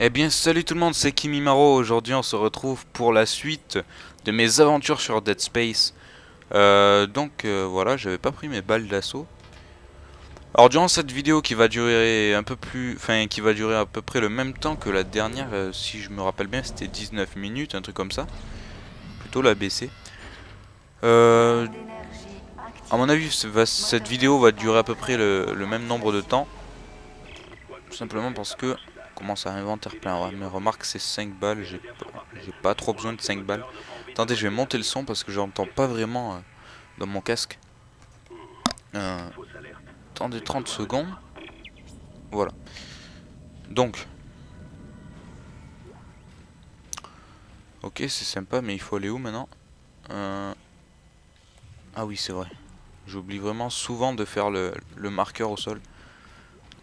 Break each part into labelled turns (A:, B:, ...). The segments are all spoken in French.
A: Eh bien salut tout le monde, c'est Kimimaro. Aujourd'hui on se retrouve pour la suite de mes aventures sur Dead Space. Voilà, j'avais pas pris mes balles d'assaut. Alors durant cette vidéo qui va durer un peu plus, enfin qui va durer à peu près le même temps que la dernière, si je me rappelle bien c'était 19 minutes, un truc comme ça. Plutôt la baisser. À mon avis cette vidéo va durer à peu près le même nombre de temps. Tout simplement parce que commence à inventaire plein. Ouais, mais remarque c'est 5 balles, j'ai pas trop besoin de 5 balles. Attendez, je vais monter le son parce que j'entends pas vraiment dans mon casque. Attendez 30 secondes. Voilà. Donc. Ok, c'est sympa, mais il faut aller où maintenant? Ah oui, c'est vrai. J'oublie vraiment souvent de faire le marqueur au sol.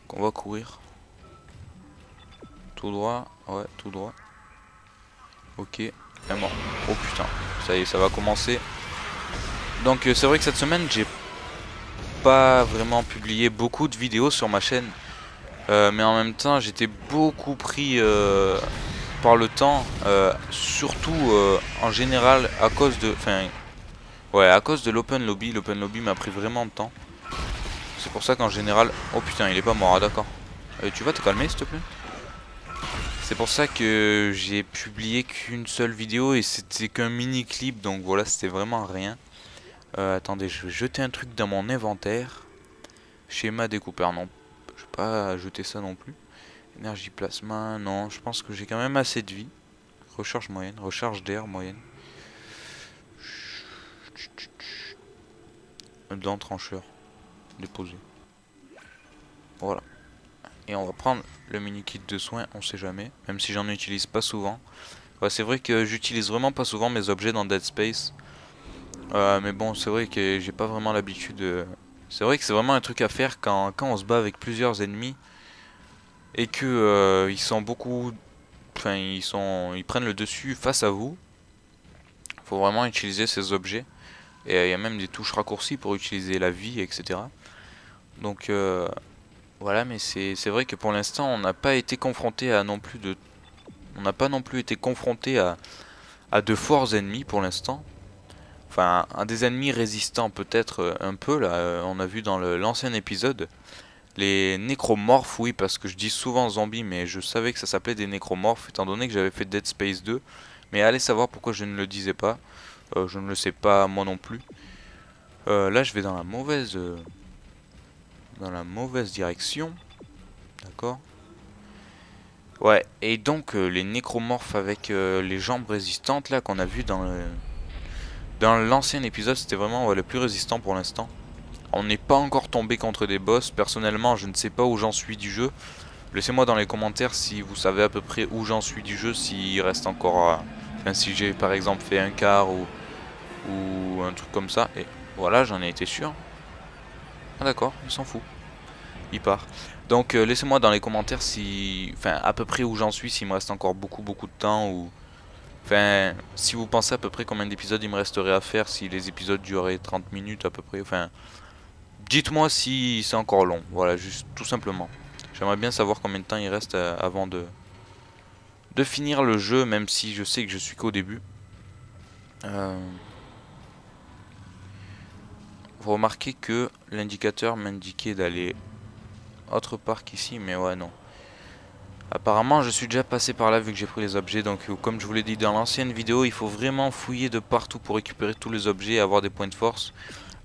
A: Donc on va courir. Tout droit. Ouais, tout droit. Ok. Et mort. Oh putain. Ça y est, ça va commencer. Donc c'est vrai que cette semaine, j'ai pas vraiment publié beaucoup de vidéos sur ma chaîne. Mais en même temps, j'étais beaucoup pris par le temps. Surtout en général à cause de... Enfin, ouais, à cause de l'open lobby. L'open lobby m'a pris vraiment de temps. C'est pour ça qu'en général... Oh putain, il est pas mort, ah, d'accord. Tu vas te calmer s'il te plaît? C'est pour ça que j'ai publié qu'une seule vidéo et c'était qu'un mini clip. Donc voilà, c'était vraiment rien. Attendez, je vais jeter un truc dans mon inventaire. Schéma découpeur, non. Je vais pas ajouter ça non plus. Énergie plasma, non. Je pense que j'ai quand même assez de vie. Recharge moyenne, recharge d'air moyenne. Dent trancheur. Déposé. Voilà. Et on va prendre le mini kit de soins, on sait jamais. Même si j'en utilise pas souvent. Ouais, c'est vrai que j'utilise vraiment pas souvent mes objets dans Dead Space. Mais bon, c'est vrai que j'ai pas vraiment l'habitude. C'est vrai que c'est vraiment un truc à faire quand on se bat avec plusieurs ennemis. Et que ils sont beaucoup... Enfin, ils prennent le dessus face à vous. Faut vraiment utiliser ces objets. Et il y a même des touches raccourcies pour utiliser la vie, etc. Donc voilà, mais c'est vrai que pour l'instant, on n'a pas été confronté à non plus de... On n'a pas non plus été confronté à de forts ennemis pour l'instant. Enfin, à des ennemis résistants peut-être un peu, là, on a vu dans l'ancien épisode. Les nécromorphes, oui, parce que je dis souvent zombies, mais je savais que ça s'appelait des nécromorphes, étant donné que j'avais fait Dead Space 2. Mais allez savoir pourquoi je ne le disais pas. Je ne le sais pas moi non plus. Là, je vais dans la mauvaise direction. D'accord. Ouais, et donc les nécromorphes avec les jambes résistantes, là, qu'on a vu dans l'ancien épisode, c'était vraiment le plus résistant pour l'instant. On n'est pas encore tombé contre des boss. Personnellement, je ne sais pas où j'en suis du jeu. Laissez-moi dans les commentaires si vous savez à peu près où j'en suis du jeu, s'il reste encore... Enfin, si j'ai par exemple fait un quart ou un truc comme ça. Et voilà, j'en ai été sûr. Ah d'accord, il s'en fout. Il part. Donc laissez-moi dans les commentaires si... Enfin, à peu près où j'en suis, s'il me reste encore beaucoup de temps ou... Enfin, si vous pensez à peu près combien d'épisodes il me resterait à faire, si les épisodes duraient 30 minutes à peu près, enfin... Dites-moi si c'est encore long, voilà, juste tout simplement. J'aimerais bien savoir combien de temps il reste avant de finir le jeu, même si je sais que je suis qu'au début. Vous remarquez que l'indicateur m'indiquait d'aller autre part qu'ici, mais ouais, non. Apparemment, je suis déjà passé par là vu que j'ai pris les objets, donc comme je vous l'ai dit dans l'ancienne vidéo, il faut vraiment fouiller de partout pour récupérer tous les objets et avoir des points de force.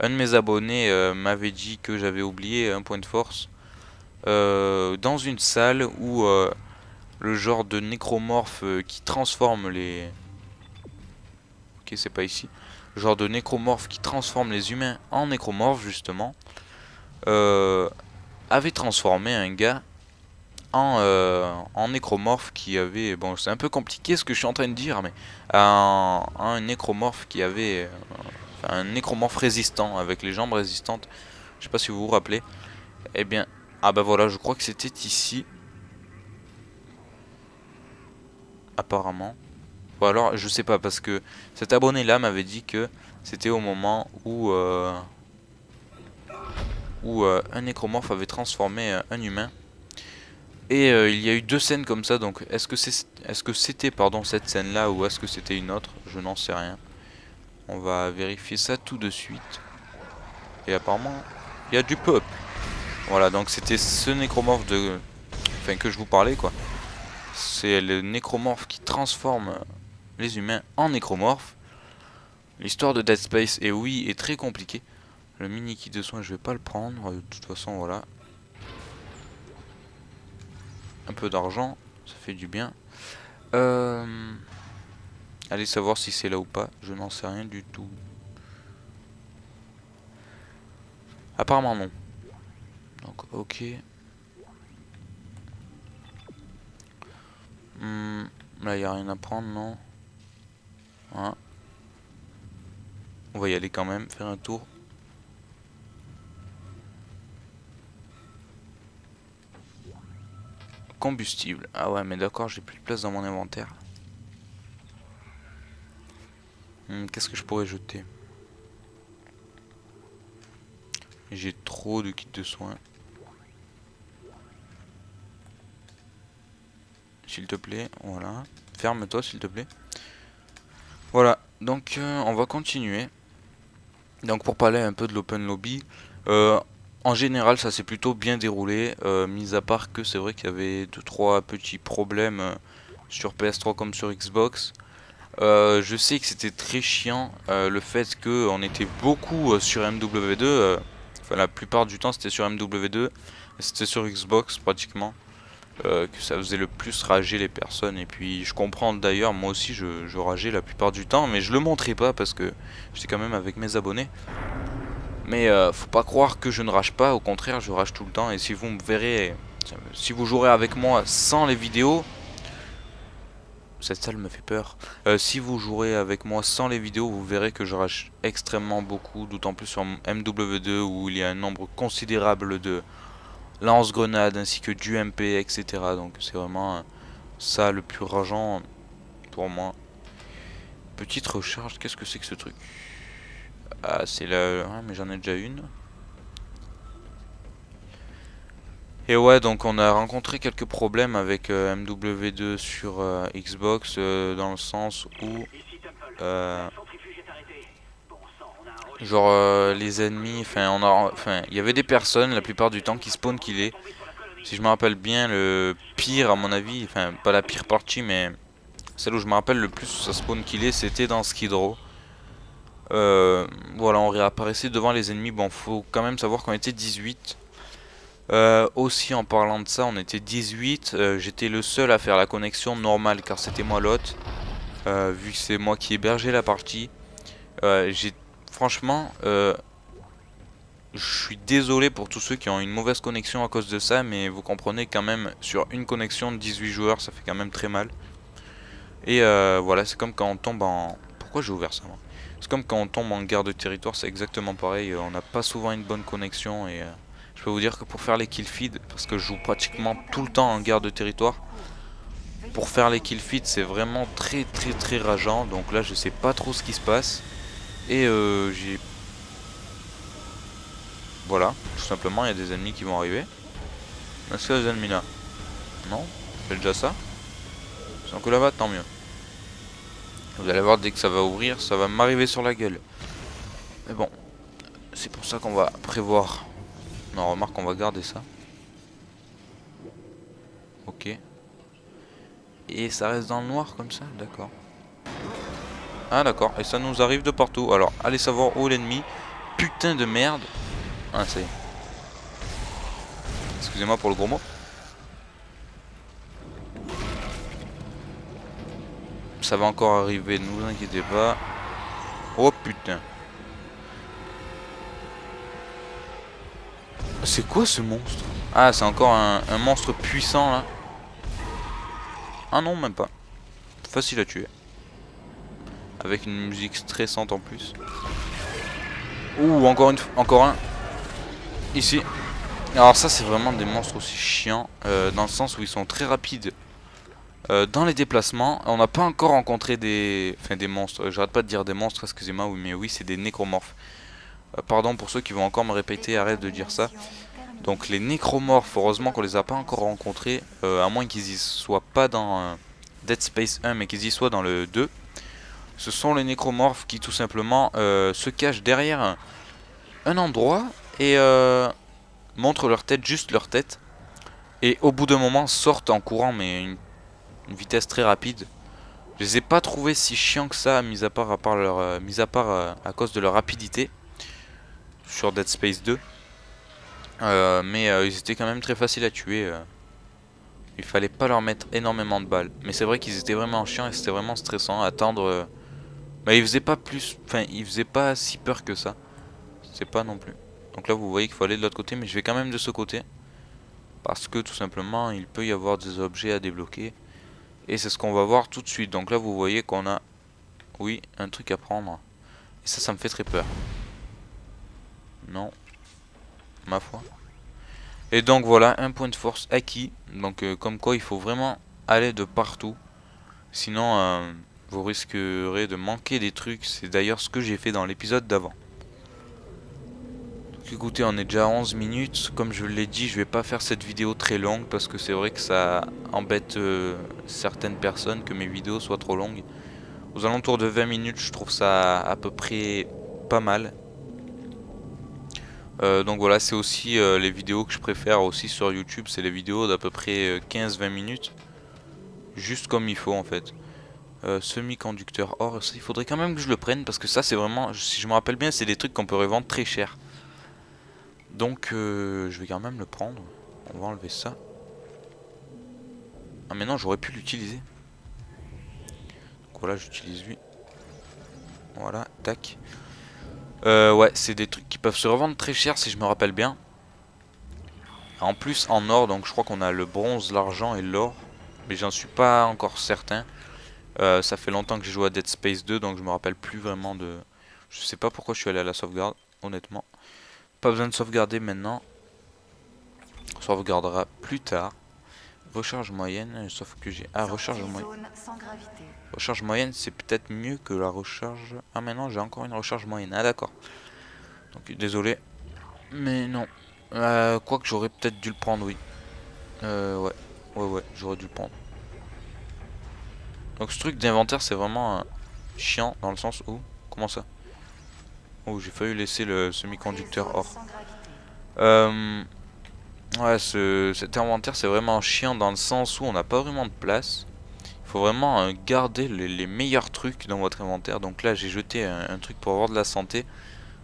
A: Un de mes abonnés m'avait dit que j'avais oublié un point de force dans une salle où le genre de nécromorphe qui transforme les... Ok, c'est pas ici. Le genre de nécromorphe qui transforme les humains en nécromorphes, justement, avait transformé un gars en nécromorphe qui avait... Bon, c'est un peu compliqué ce que je suis en train de dire, mais un nécromorphe qui avait... Enfin, un nécromorphe résistant, avec les jambes résistantes. Je sais pas si vous vous rappelez. Eh bien... Ah bah voilà, je crois que c'était ici. Apparemment. Ou alors, je sais pas, parce que cet abonné-là m'avait dit que c'était au moment où un nécromorphe avait transformé un humain. Et il y a eu deux scènes comme ça, donc est-ce que c'était pardon cette scène là ou est-ce que c'était une autre? Je n'en sais rien. On va vérifier ça tout de suite. Et apparemment il y a du peuple. Voilà, donc c'était ce nécromorphe de... Enfin que je vous parlais quoi. C'est le nécromorphe qui transforme les humains en nécromorphes. L'histoire de Dead Space, et oui, est très compliquée. Le mini kit de soins je vais pas le prendre, de toute façon voilà. Un peu d'argent, ça fait du bien. Allez savoir si c'est là ou pas, je n'en sais rien du tout. Apparemment non. Donc ok. Là il n'y a rien à prendre, non. Hein. On va y aller quand même, faire un tour. Combustible. Ah ouais mais d'accord, j'ai plus de place dans mon inventaire. Qu'est-ce que je pourrais jeter? J'ai trop de kits de soins. S'il te plaît, voilà. Ferme-toi s'il te plaît. Voilà, donc on va continuer. Donc pour parler un peu de l'open lobby, en général ça s'est plutôt bien déroulé, mis à part que c'est vrai qu'il y avait 2-3 petits problèmes sur PS3 comme sur Xbox. Je sais que c'était très chiant le fait qu'on était beaucoup sur MW2, enfin la plupart du temps c'était sur MW2, c'était sur Xbox pratiquement, que ça faisait le plus rager les personnes. Et puis je comprends d'ailleurs, moi aussi je rageais la plupart du temps, mais je le montrais pas parce que j'étais quand même avec mes abonnés. Mais faut pas croire que je ne rage pas, au contraire je rage tout le temps. Et si vous me verrez, si vous jouerez avec moi sans les vidéos, cette salle me fait peur. Si vous jouerez avec moi sans les vidéos, vous verrez que je rage extrêmement beaucoup, d'autant plus sur MW2 où il y a un nombre considérable de lance-grenades ainsi que du MP, etc. Donc c'est vraiment ça le plus rageant pour moi. Petite recharge, qu'est-ce que c'est que ce truc? Ah c'est la... Ah, mais j'en ai déjà une. Et ouais, donc on a rencontré quelques problèmes avec MW2 sur Xbox, dans le sens où genre les ennemis, enfin il y avait des personnes la plupart du temps qui spawn killaient. Si je me rappelle bien, le pire à mon avis, enfin pas la pire partie mais celle où je me rappelle le plus où ça spawn killait, c'était dans Skid Row. Voilà, on réapparaissait devant les ennemis. Bon, faut quand même savoir qu'on était 18. Aussi en parlant de ça, on était 18. J'étais le seul à faire la connexion normale car c'était moi l'hôte, vu que c'est moi qui hébergeais la partie. Franchement, je suis désolé pour tous ceux qui ont une mauvaise connexion à cause de ça, mais vous comprenez quand même, sur une connexion de 18 joueurs, ça fait quand même très mal. Et voilà, c'est comme quand on tombe en... Pourquoi j'ai ouvert ça moi? C'est comme quand on tombe en guerre de territoire, c'est exactement pareil. On n'a pas souvent une bonne connexion et je peux vous dire que pour faire les kill feed, parce que je joue pratiquement tout le temps en guerre de territoire, pour faire les kill feed c'est vraiment très rageant. Donc là je sais pas trop ce qui se passe. Et j'ai... Voilà, tout simplement il y a des ennemis qui vont arriver. Est-ce qu'il y a des ennemis là? Non, c'est déjà ça. Sans que là-bas, tant mieux. Vous allez voir, dès que ça va ouvrir, ça va m'arriver sur la gueule. Mais bon, c'est pour ça qu'on va prévoir. Non, remarque, on va garder ça. Ok. Et ça reste dans le noir comme ça? D'accord. Ah d'accord, et ça nous arrive de partout. Alors, allez savoir où est l'ennemi. Putain de merde. Ah, ça y est. Excusez-moi pour le gros mot. Ça va encore arriver, ne vous inquiétez pas. Oh putain. C'est quoi ce monstre? Ah, c'est encore un monstre puissant là. Ah non, même pas. Facile à tuer. Avec une musique stressante en plus. Ouh, encore un. Ici. Alors ça c'est vraiment des monstres aussi chiants. Dans le sens où ils sont très rapides. Dans les déplacements. On n'a pas encore rencontré des... Enfin des monstres. J'arrête pas de dire des monstres, excusez-moi. Oui, mais oui, c'est des nécromorphes. Pardon pour ceux qui vont encore me répéter, arrête de dire ça. Donc les nécromorphes, heureusement qu'on les a pas encore rencontrés, à moins qu'ils y soient pas dans Dead Space 1 mais qu'ils y soient dans le 2. Ce sont les nécromorphes qui tout simplement se cachent derrière un endroit et montrent leur tête, juste leur tête. Et au bout d'un moment sortent en courant, mais une vitesse très rapide. Je les ai pas trouvés si chiants que ça, mis à part, à cause de leur rapidité sur Dead Space 2. Mais ils étaient quand même très faciles à tuer. Il fallait pas leur mettre énormément de balles. Mais c'est vrai qu'ils étaient vraiment chiants et c'était vraiment stressant à attendre. Mais ils faisaient pas plus, enfin ils faisaient pas si peur que ça. C'est pas non plus. Donc là vous voyez qu'il faut aller de l'autre côté, mais je vais quand même de ce côté. Parce que tout simplement il peut y avoir des objets à débloquer. Et c'est ce qu'on va voir tout de suite. Donc là vous voyez qu'on a, oui, un truc à prendre. Et ça me fait très peur. Non. Ma foi. Et donc voilà, un point de force acquis. Donc comme quoi il faut vraiment aller de partout. Sinon vous risquerez de manquer des trucs. C'est d'ailleurs ce que j'ai fait dans l'épisode d'avant. Écoutez, on est déjà à 11 minutes. Comme je l'ai dit, je vais pas faire cette vidéo très longue parce que c'est vrai que ça embête certaines personnes que mes vidéos soient trop longues. Aux alentours de 20 minutes, je trouve ça à peu près pas mal. Donc voilà, c'est aussi les vidéos que je préfère aussi sur YouTube. C'est les vidéos d'à peu près 15-20 minutes. Juste comme il faut en fait. Semi-conducteur or, il faudrait quand même que je le prenne parce que ça c'est vraiment, si je me rappelle bien, c'est des trucs qu'on peut revendre très cher. Donc je vais quand même le prendre. On va enlever ça. Ah mais non, j'aurais pu l'utiliser. Donc voilà, j'utilise lui. Voilà, tac. Ouais, c'est des trucs qui peuvent se revendre très cher si je me rappelle bien. En plus en or, donc je crois qu'on a le bronze, l'argent et l'or. Mais j'en suis pas encore certain. Ça fait longtemps que j'ai joué à Dead Space 2, donc je me rappelle plus vraiment de... Je sais pas pourquoi je suis allé à la sauvegarde, honnêtement. Pas besoin de sauvegarder maintenant. On sauvegardera plus tard. Recharge moyenne, sauf que j'ai... Ah, recharge moyenne. Recharge moyenne, c'est peut-être mieux que la recharge... Ah, maintenant j'ai encore une recharge moyenne. Ah, d'accord. Donc, désolé. Mais non. Quoique j'aurais peut-être dû le prendre, oui. Ouais. Ouais, j'aurais dû le prendre. Donc, ce truc d'inventaire, c'est vraiment chiant dans le sens où... Comment ça? Oh, j'ai failli laisser le semi-conducteur or. Ouais, cet inventaire c'est vraiment chiant dans le sens où on n'a pas vraiment de place. Il faut vraiment garder les meilleurs trucs dans votre inventaire. Donc là j'ai jeté un truc pour avoir de la santé.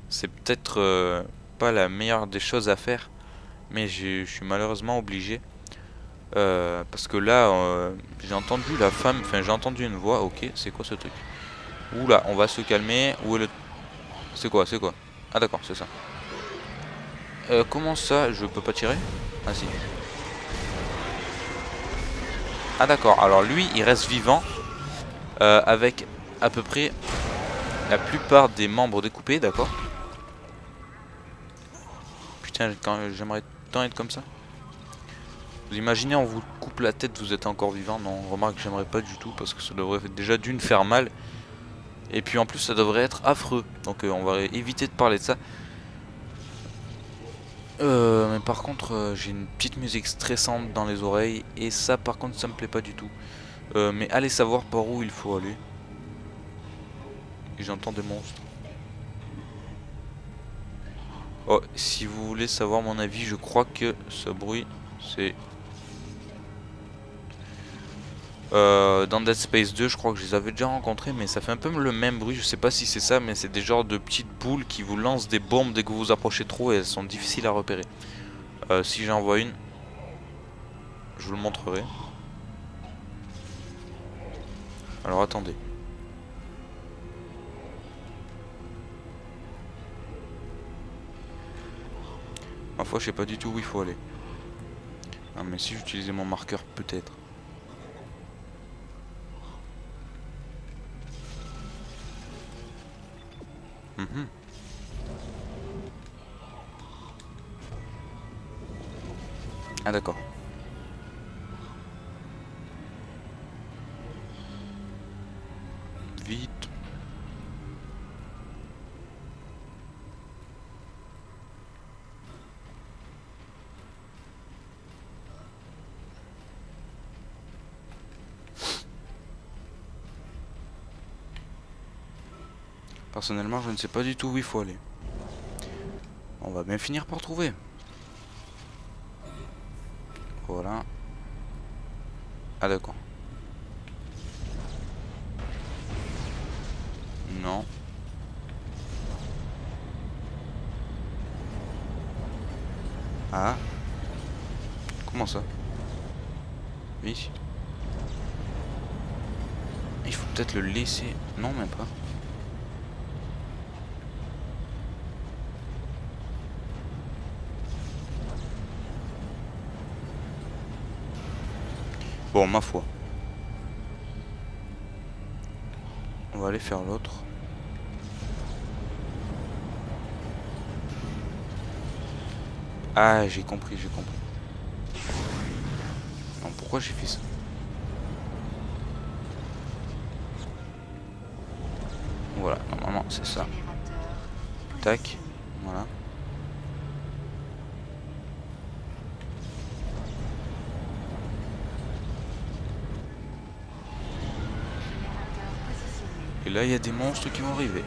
A: C'est peut-être pas la meilleure des choses à faire. Mais je suis malheureusement obligé. Parce que là j'ai entendu la femme, enfin j'ai entendu une voix. Ok, c'est quoi ce truc? Oula, on va se calmer. Où est le... C'est quoi? Ah d'accord, c'est ça. Comment ça? Je peux pas tirer? Ah si. Ah d'accord, alors lui il reste vivant avec à peu près la plupart des membres découpés, d'accord. Putain, j'aimerais tant être comme ça. Vous imaginez, on vous coupe la tête, vous êtes encore vivant? Non, remarque, j'aimerais pas du tout parce que ça devrait déjà d'une faire mal. Et puis en plus ça devrait être affreux. Donc on va éviter de parler de ça. Mais par contre j'ai une petite musique stressante dans les oreilles. Et ça par contre ça me plaît pas du tout. Mais allez savoir par où il faut aller. Et j'entends des monstres. Oh, si vous voulez savoir mon avis, je crois que ce bruit c'est... dans Dead Space 2, je crois que je les avais déjà rencontrés, mais ça fait un peu le même bruit. Je sais pas si c'est ça, mais c'est des genres de petites boules qui vous lancent des bombes dès que vous vous approchez trop et elles sont difficiles à repérer. Si j'en vois une, je vous le montrerai. Alors attendez. Ma foi, je sais pas du tout où il faut aller. Ah, mais si j'utilisais mon marqueur, peut-être. Ah d'accord. Vite. Personnellement, je ne sais pas du tout où il faut aller. On va bien finir par trouver. Voilà. Ah d'accord. Non. Ah. Comment ça? Oui. Il faut peut-être le laisser. Non, même pas. Bon, ma foi. On va aller faire l'autre. Ah, j'ai compris, j'ai compris. Non, pourquoi j'ai fait ça? Voilà, normalement c'est ça. Tac, voilà. Et là, il y a des monstres qui vont arriver.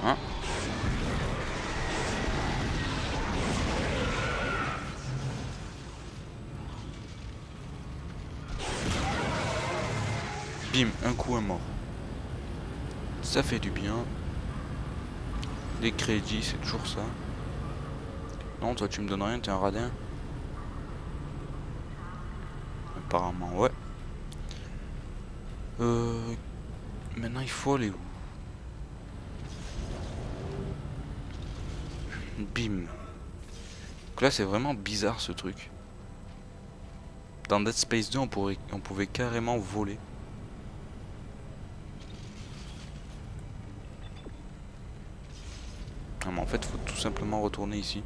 A: Hein? Bim, un coup, un mort. Ça fait du bien. Des crédits, c'est toujours ça. Non, toi, tu me donnes rien, t'es un radin. Apparemment, ouais. Maintenant, il faut aller où? Bim. Donc là, c'est vraiment bizarre ce truc. Dans Dead Space 2, on pouvait carrément voler. Ah, mais en fait, il faut tout simplement retourner ici.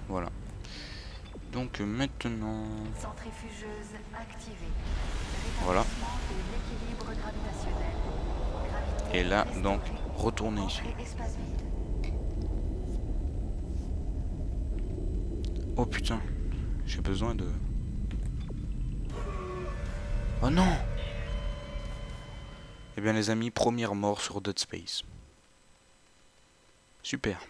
A: Voilà. Donc maintenant...
B: Centrifugeuse activée.
A: Voilà.
B: De l'équilibre gravitationnel. Gravité
A: Et là,
B: restaurée.
A: donc, retourner ici.
B: Entrée espace vide.
A: Oh putain. J'ai besoin de... Oh non! Eh bien les amis, première mort sur Dead Space. Super.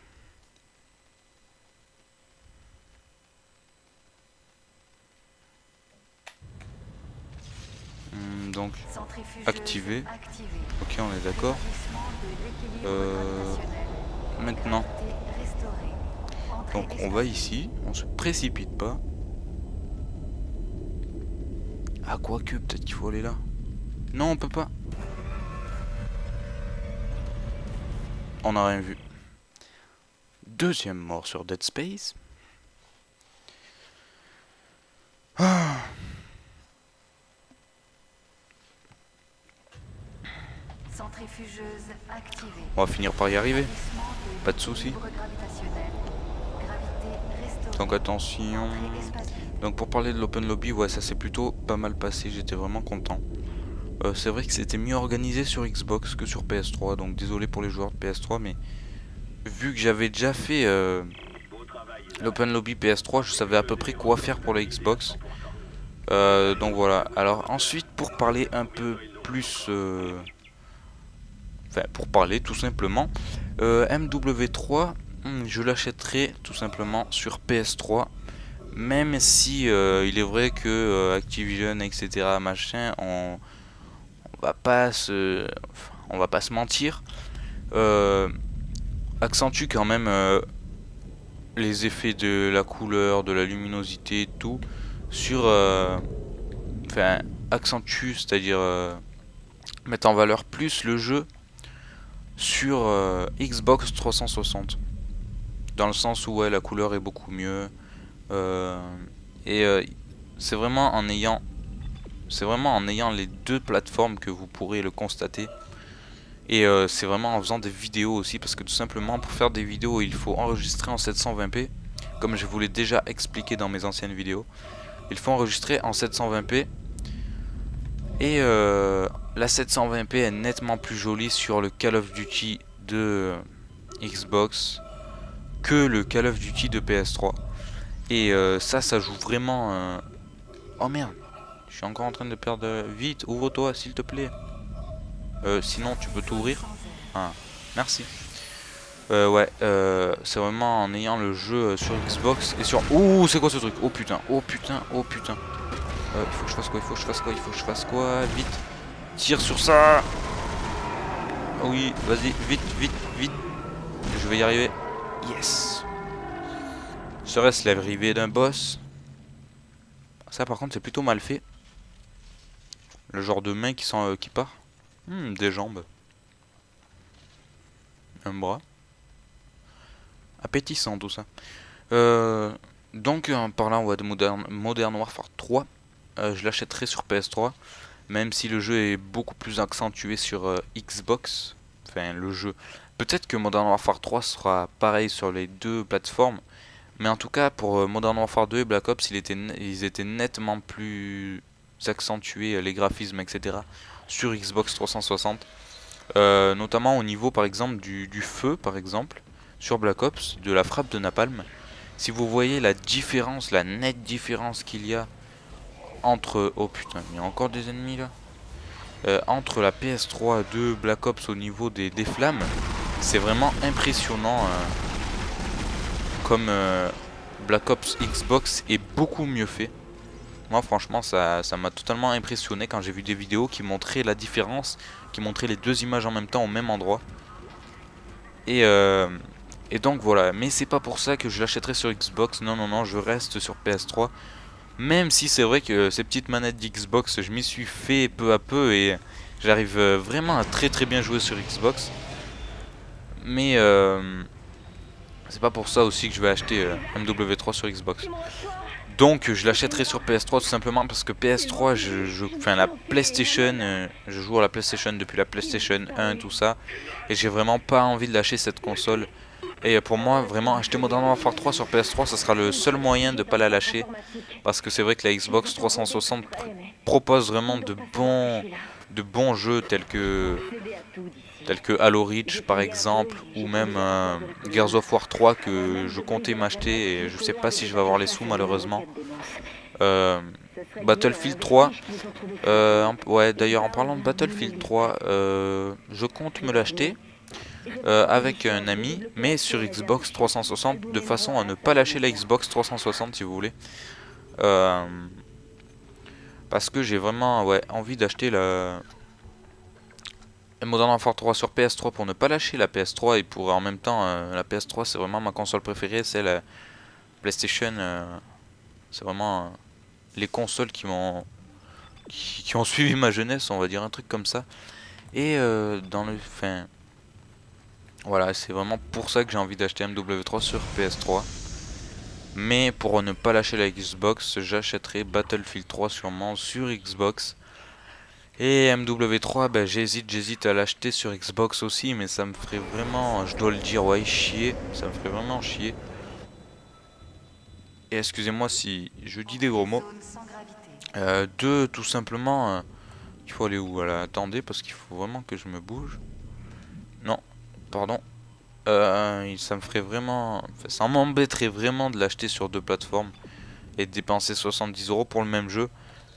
A: Donc, activé. Ok, on est d'accord. Maintenant. Donc on va ici, on se précipite pas. Ah quoique, peut-être qu'il faut aller là. Non, on peut pas. On n'a rien vu. Deuxième mort sur Dead Space. Ah.
B: Centrifugeuse activée.
A: On va finir par y arriver. Pas de soucis. Donc attention. Donc pour parler de l'open lobby, ouais, ça s'est plutôt pas mal passé. J'étais vraiment content. C'est vrai que c'était mieux organisé sur Xbox que sur PS3. Donc désolé pour les joueurs de PS3, mais vu que j'avais déjà fait l'open lobby PS3, je savais à peu près quoi faire pour la Xbox. Donc voilà. Alors ensuite, pour parler un peu plus... Enfin, pour parler tout simplement, MW3, je l'achèterai tout simplement sur PS3. Même si il est vrai que Activision, etc. machin, on va pas se mentir, accentue quand même les effets de la couleur, de la luminosité, tout sur, enfin accentue, c'est-à-dire mettre en valeur plus le jeu sur Xbox 360, dans le sens où ouais, la couleur est beaucoup mieux. C'est vraiment en ayant les deux plateformes que vous pourrez le constater. Et c'est vraiment en faisant des vidéos aussi, parce que tout simplement pour faire des vidéos il faut enregistrer en 720p, comme je vous l'ai déjà expliqué dans mes anciennes vidéos. Il faut enregistrer en 720p. Et la 720p est nettement plus jolie sur le Call of Duty de Xbox que le Call of Duty de PS3. Et ça joue vraiment... Oh merde, Je suis encore en train de perdre... Vite, ouvre-toi, s'il te plaît. Sinon, tu peux t'ouvrir. Ah, merci. Ouais, c'est vraiment en ayant le jeu sur Xbox et sur... Ouh, c'est quoi ce truc? Oh putain, oh putain, oh putain. Il faut que je fasse quoi? Il faut que je fasse quoi? Il faut que je fasse quoi? Vite. Tire sur ça. Oui, vas-y, vite, vite, vite. Je vais y arriver. Yes. Serait-ce l'arrivée d'un boss? Ça par contre c'est plutôt mal fait. Le genre de main qui part. Des jambes. Un bras. Appétissant tout ça. Donc en parlant ouais, de Modern Warfare 3, je l'achèterai sur PS3. Même si le jeu est beaucoup plus accentué sur Xbox. Enfin le jeu. Peut-être que Modern Warfare 3 sera pareil sur les deux plateformes. Mais en tout cas pour Modern Warfare 2 et Black Ops ils étaient nettement plus accentués, les graphismes etc. sur Xbox 360. Notamment au niveau par exemple du feu par exemple. Sur Black Ops, de la frappe de Napalm. Si vous voyez la différence, la nette différence qu'il y a entre... Oh putain, il y a encore des ennemis là. Entre la PS3 de Black Ops au niveau des flammes, c'est vraiment impressionnant. Comme Black Ops Xbox est beaucoup mieux fait. Moi franchement ça m'a totalement impressionné quand j'ai vu des vidéos qui montraient la différence, qui montraient les deux images en même temps au même endroit. Et donc voilà, mais c'est pas pour ça que je l'achèterai sur Xbox, non non non, je reste sur PS3. Même si c'est vrai que ces petites manettes d'Xbox, je m'y suis fait peu à peu et j'arrive vraiment à très bien jouer sur Xbox. Mais c'est pas pour ça aussi que je vais acheter MW3 sur Xbox. Donc je l'achèterai sur PS3 tout simplement parce que PS3, enfin la PlayStation, je joue à la PlayStation depuis la PlayStation 1 tout ça. Et j'ai vraiment pas envie de lâcher cette console. Et pour moi, vraiment, acheter Modern Warfare 3 sur PS3, ça sera le seul moyen de pas la lâcher. Parce que c'est vrai que la Xbox 360 propose vraiment de bons jeux tels que Halo Reach par exemple, ou même Gears of War 3 que je comptais m'acheter et je sais pas si je vais avoir les sous malheureusement. Battlefield 3, ouais d'ailleurs en parlant de Battlefield 3, je compte me l'acheter. Avec un ami, mais sur Xbox 360, de façon à ne pas lâcher la Xbox 360 si vous voulez. Parce que j'ai vraiment envie d'acheter la Modern Warfare 3 sur PS3 pour ne pas lâcher la PS3 et pour en même temps la PS3 c'est vraiment ma console préférée, c'est la PlayStation, c'est vraiment les consoles qui ont suivi ma jeunesse, on va dire un truc comme ça. Et dans le fin voilà, c'est vraiment pour ça que j'ai envie d'acheter MW3 sur PS3. Mais pour ne pas lâcher la Xbox, j'achèterai Battlefield 3 sûrement sur Xbox. Et MW3, ben, j'hésite à l'acheter sur Xbox aussi, mais ça me ferait vraiment, je dois le dire, ouais, chier. Ça me ferait vraiment chier. Et excusez-moi si je dis des gros mots. Tout simplement, il faut aller où? Voilà, attendez, parce qu'il faut vraiment que je me bouge. Non. Pardon, ça me ferait vraiment, enfin, ça m'embêterait vraiment de l'acheter sur deux plateformes et de dépenser 70 € pour le même jeu,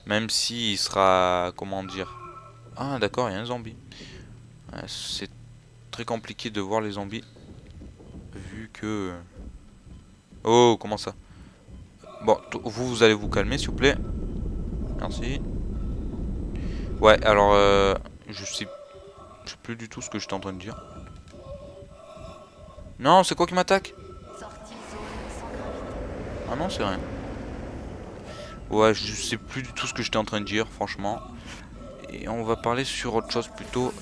A: même si il sera, comment dire, ah d'accord, il y a un zombie. C'est très compliqué de voir les zombies vu que, oh comment ça, bon vous allez vous calmer s'il vous plaît, merci. Ouais alors je sais plus du tout ce que j'étais en train de dire. Non, c'est quoi qui m'attaque? Ah non, c'est rien. Ouais, je sais plus du tout ce que j'étais en train de dire, franchement. Et on va parler sur autre chose plutôt.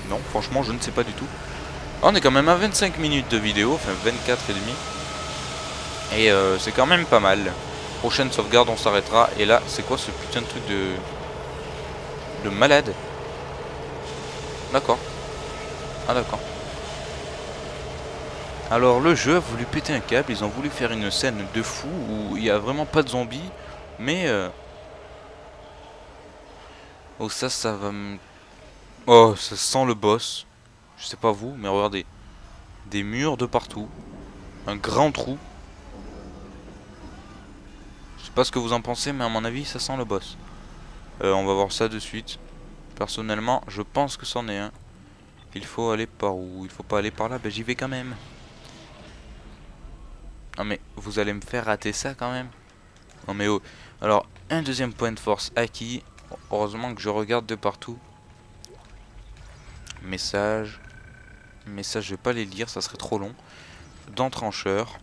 A: Non, franchement, je ne sais pas du tout. Ah, on est quand même à 25 minutes de vidéo, enfin 24 et demi. Et c'est quand même pas mal. Prochaine sauvegarde, on s'arrêtera. Et là, c'est quoi ce putain de truc de malade? D'accord. Ah d'accord. Alors le jeu a voulu péter un câble, ils ont voulu faire une scène de fou où il n'y a vraiment pas de zombies, mais oh ça va me... Oh ça sent le boss, je sais pas vous, mais regardez, des murs de partout, un grand trou, Je sais pas ce que vous en pensez, mais à mon avis, ça sent le boss. On va voir ça de suite. Personnellement, je pense que c'en est un. Il faut aller par où? Il faut pas aller par là? Ben j'y vais quand même. Non mais vous allez me faire rater ça quand même. Non mais oh. Alors, un deuxième point de force acquis. Heureusement que je regarde de partout. Message. Message, je vais pas les lire, ça serait trop long. D'entrancheur.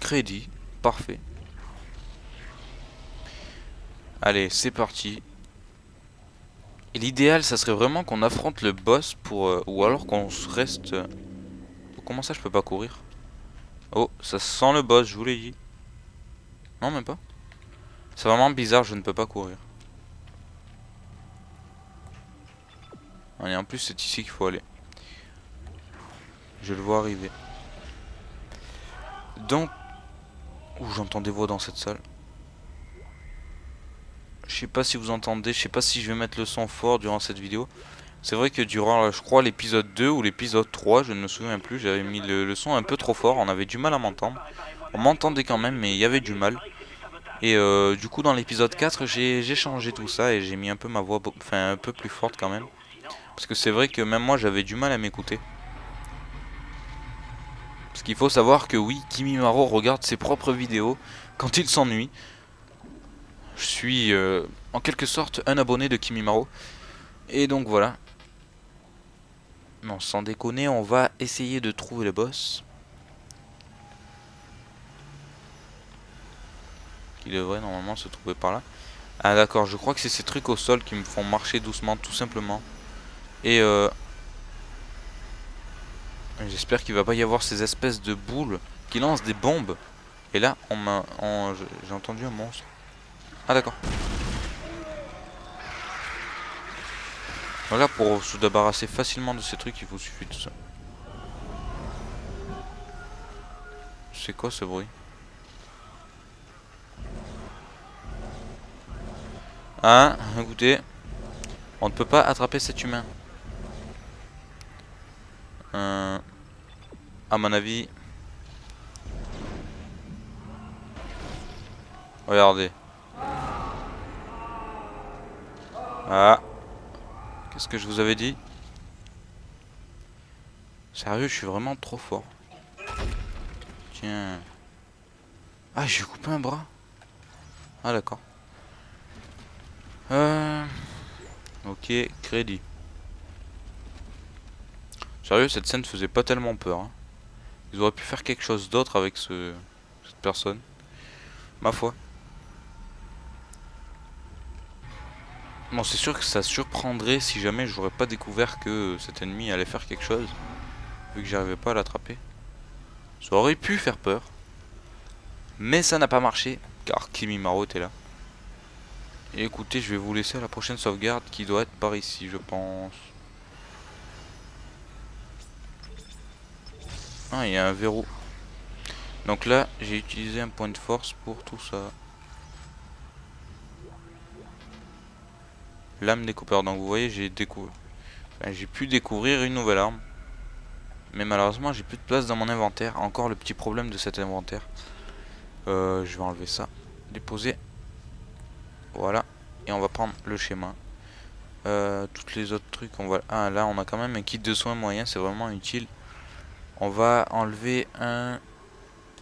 A: Crédit. Parfait. Allez, c'est parti. Et l'idéal, ça serait vraiment qu'on affronte le boss pour... ou alors qu'on reste... Comment ça, je peux pas courir? Oh, ça sent le boss, je vous l'ai dit. Non, même pas. C'est vraiment bizarre, je ne peux pas courir. Et en plus, c'est ici qu'il faut aller. Je le vois arriver. Donc... Ouh, j'entends des voix dans cette salle. Je sais pas si vous entendez, je sais pas si je vais mettre le son fort durant cette vidéo. C'est vrai que durant, je crois, l'épisode 2 ou l'épisode 3, je ne me souviens plus, j'avais mis le son un peu trop fort, on avait du mal à m'entendre. On m'entendait quand même, mais il y avait du mal. Et du coup, dans l'épisode 4, j'ai changé tout ça et j'ai mis un peu ma voix, enfin un peu plus forte quand même. Parce que c'est vrai que même moi, j'avais du mal à m'écouter. Parce qu'il faut savoir que oui, Kimimaro regarde ses propres vidéos quand il s'ennuie. Je suis en quelque sorte un abonné de Kimimaro. Et donc voilà. Non, sans déconner, on va essayer de trouver le boss. Qui devrait normalement se trouver par là. Ah d'accord, je crois que c'est ces trucs au sol qui me font marcher doucement, tout simplement. Et j'espère qu'il va pas y avoir ces espèces de boules qui lancent des bombes. Et là, j'ai entendu un monstre. Ah d'accord. Voilà, pour se débarrasser facilement de ces trucs, il vous suffit de ça. C'est quoi ce bruit? Ah, écoutez, on ne peut pas attraper cet humain. À mon avis. Regardez. Ah. Qu'est-ce que je vous avais dit? Sérieux, je suis vraiment trop fort. Tiens. Ah, j'ai coupé un bras. Ah, d'accord. Ok, crédit. Sérieux, cette scène faisait pas tellement peur. Hein. Ils auraient pu faire quelque chose d'autre avec cette personne. Ma foi. Bon, c'est sûr que ça surprendrait si jamais j'aurais pas découvert que cet ennemi allait faire quelque chose. Vu que j'arrivais pas à l'attraper. Ça aurait pu faire peur. Mais ça n'a pas marché. Car Kimimaro était là. Et écoutez, je vais vous laisser à la prochaine sauvegarde qui doit être par ici, je pense. Ah, il y a un verrou. Donc là, j'ai utilisé un point de force pour tout ça. Lame découpeur. Donc vous voyez, j'ai pu découvrir une nouvelle arme. Mais malheureusement, j'ai plus de place dans mon inventaire. Encore le petit problème de cet inventaire. Je vais enlever ça. Déposer. Voilà. Et on va prendre le schéma. Toutes les autres trucs, on va... Ah, là, on a quand même un kit de soins moyen. C'est vraiment utile. On va enlever un...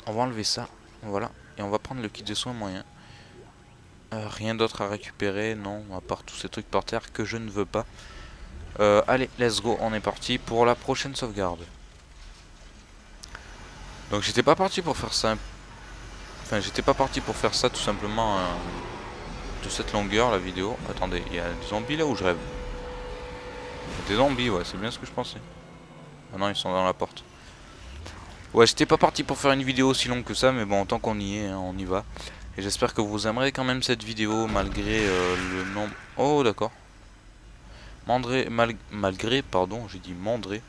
A: On va enlever ça. Voilà. Et on va prendre le kit de soins moyen. Rien d'autre à récupérer. Non, à part tous ces trucs par terre que je ne veux pas. Allez, let's go. On est parti pour la prochaine sauvegarde. Donc j'étais pas parti pour faire ça. Enfin, j'étais pas parti pour faire ça tout simplement de cette longueur, la vidéo. Attendez, il y a des zombies là où je rêve? Des zombies, ouais, c'est bien ce que je pensais. Ah non, ils sont dans la porte. Ouais, j'étais pas parti pour faire une vidéo aussi longue que ça, mais bon, tant qu'on y est, hein, on y va. Et j'espère que vous aimerez quand même cette vidéo, malgré le nombre... Oh, d'accord. Malgré, pardon, j'ai dit mandré.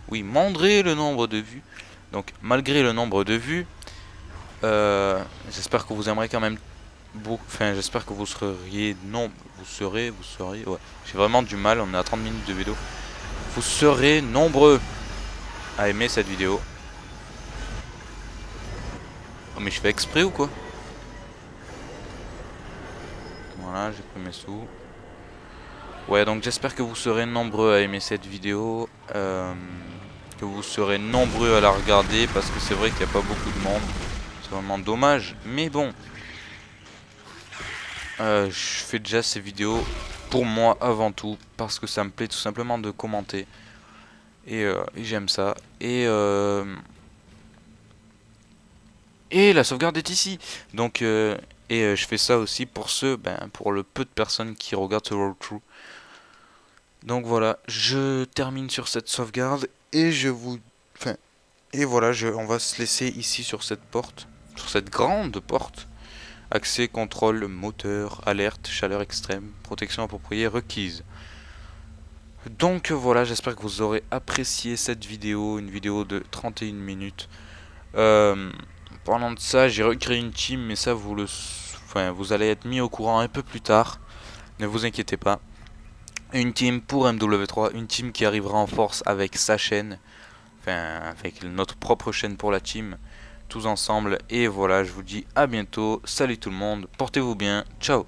A: Oui, mandré le nombre de vues. Donc, malgré le nombre de vues, j'espère que vous aimerez quand même beaucoup. Enfin, j'espère que vous seriez... Non, vous seriez... Ouais, j'ai vraiment du mal, on est à 30 minutes de vidéo. Vous serez nombreux à aimer cette vidéo. Oh mais je fais exprès ou quoi? Voilà, j'ai pris mes sous. Ouais, donc j'espère que vous serez nombreux à aimer cette vidéo. Que vous serez nombreux à la regarder parce que c'est vrai qu'il n'y a pas beaucoup de monde. C'est vraiment dommage. Mais bon, je fais déjà ces vidéos pour moi avant tout. Parce que ça me plaît tout simplement de commenter. Et j'aime ça. Et la sauvegarde est ici. Donc, je fais ça aussi pour ceux, pour le peu de personnes qui regardent ce walkthrough. Donc voilà, je termine sur cette sauvegarde et et voilà, on va se laisser ici sur cette porte, sur cette grande porte. Accès, contrôle, moteur, alerte, chaleur extrême, protection appropriée requise. Donc voilà, j'espère que vous aurez apprécié cette vidéo, une vidéo de 31 minutes. Parlant de ça, j'ai recréé une team, mais ça vous allez être mis au courant un peu plus tard. Ne vous inquiétez pas. Une team pour MW3, une team qui arrivera en force avec sa chaîne, avec notre propre chaîne pour la team, tous ensemble. Et voilà, je vous dis à bientôt. Salut tout le monde, portez-vous bien, ciao.